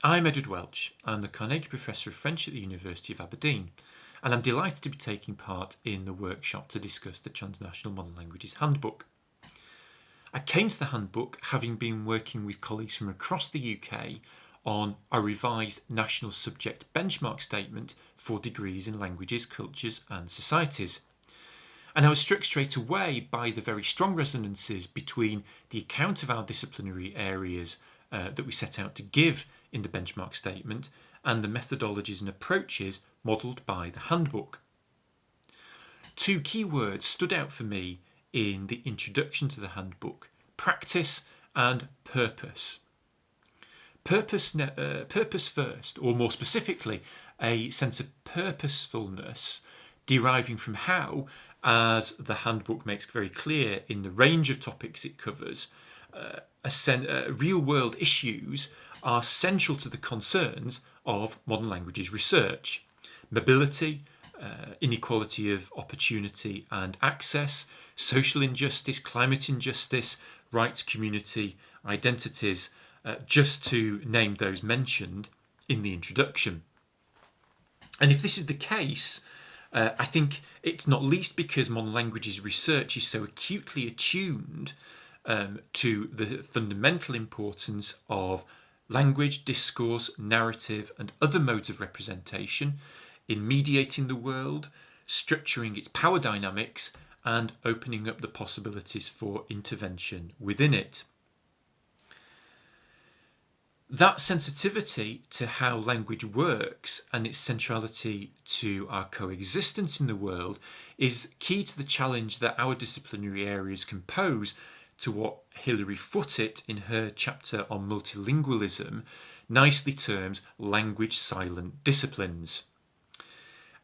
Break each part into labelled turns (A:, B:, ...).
A: I'm Edward Welch. I'm the Carnegie Professor of French at the University of Aberdeen, and I'm delighted to be taking part in the workshop to discuss the Transnational Modern Languages Handbook. I came to the handbook having been working with colleagues from across the UK on a revised national subject benchmark statement for degrees in languages, cultures and societies. And I was struck straight away by the very strong resonances between the account of our disciplinary areas that we set out to give in the benchmark statement and the methodologies and approaches modelled by the handbook. Two key words stood out for me in the introduction to the handbook: practice and purpose. Purpose first, or more specifically, a sense of purposefulness deriving from how, as the handbook makes very clear in the range of topics it covers, real-world issues are central to the concerns of modern languages research. Mobility, inequality of opportunity and access, social injustice, climate injustice, rights, community, identities, just to name those mentioned in the introduction. And if this is the case, I think it's not least because modern languages research is so acutely attuned to the fundamental importance of language, discourse, narrative, and other modes of representation in mediating the world, structuring its power dynamics, and opening up the possibilities for intervention within it. That sensitivity to how language works and its centrality to our coexistence in the world is key to the challenge that our disciplinary areas can pose to what Hilary Foote, in her chapter on multilingualism, nicely terms language silent disciplines.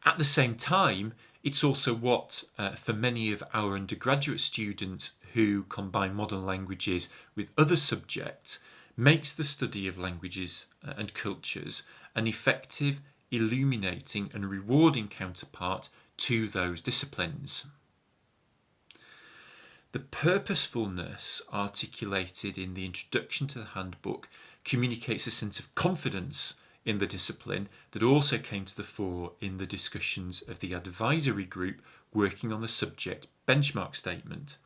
A: At the same time, it's also what, for many of our undergraduate students who combine modern languages with other subjects, makes the study of languages and cultures an effective, illuminating and rewarding counterpart to those disciplines. The purposefulness articulated in the introduction to the handbook communicates a sense of confidence in the discipline that also came to the fore in the discussions of the advisory group working on the subject benchmark statement.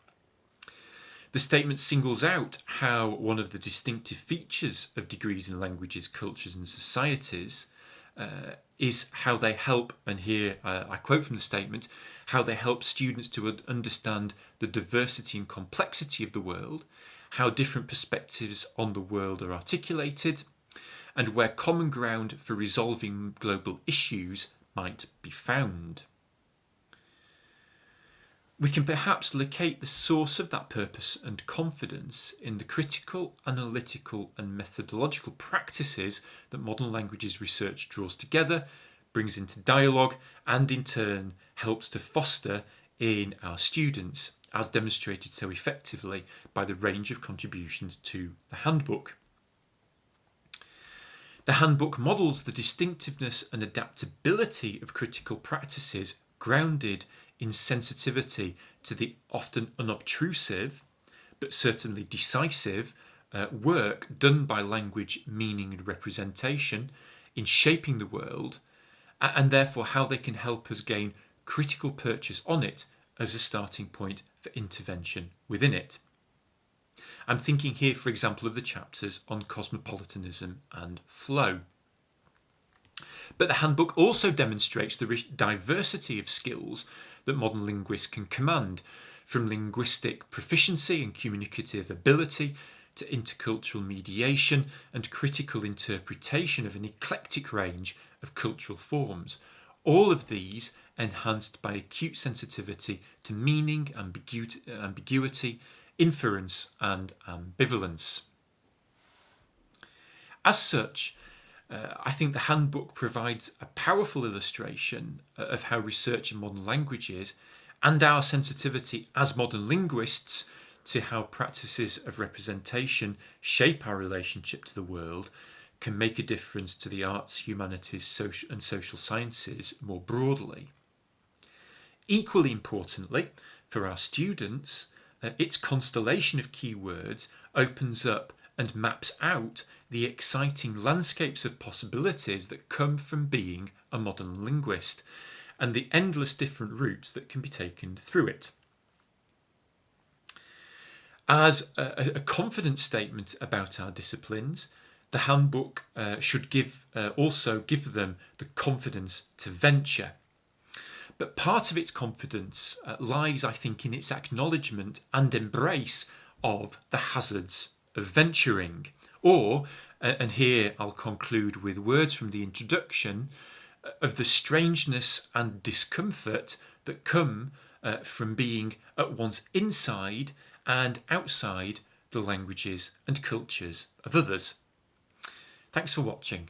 A: The statement singles out how one of the distinctive features of degrees in languages, cultures and societies is how they help, and here I quote from the statement, how they help students to understand the diversity and complexity of the world, how different perspectives on the world are articulated, and where common ground for resolving global issues might be found. We can perhaps locate the source of that purpose and confidence in the critical, analytical and methodological practices that modern languages research draws together, brings into dialogue, and in turn helps to foster in our students, as demonstrated so effectively by the range of contributions to the handbook. The handbook models the distinctiveness and adaptability of critical practices grounded in sensitivity to the often unobtrusive, but certainly decisive, work done by language, meaning and representation in shaping the world, and therefore how they can help us gain critical purchase on it as a starting point for intervention within it. I'm thinking here, for example, of the chapters on cosmopolitanism and flow. But the handbook also demonstrates the rich diversity of skills that modern linguists can command, from linguistic proficiency and communicative ability to intercultural mediation and critical interpretation of an eclectic range of cultural forms. All of these enhanced by acute sensitivity to meaning, ambiguity, inference and ambivalence. As such, I think the handbook provides a powerful illustration of how research in modern languages and our sensitivity as modern linguists to how practices of representation shape our relationship to the world can make a difference to the arts, humanities, and social sciences more broadly. Equally importantly, for our students, its constellation of keywords opens up and maps out the exciting landscapes of possibilities that come from being a modern linguist, and the endless different routes that can be taken through it. As a confidence statement about our disciplines, the handbook should also give them the confidence to venture. But part of its confidence lies, I think, in its acknowledgement and embrace of the hazards of venturing. Or, and here I'll conclude with words from the introduction, of the strangeness and discomfort that come from being at once inside and outside the languages and cultures of others. Thanks for watching.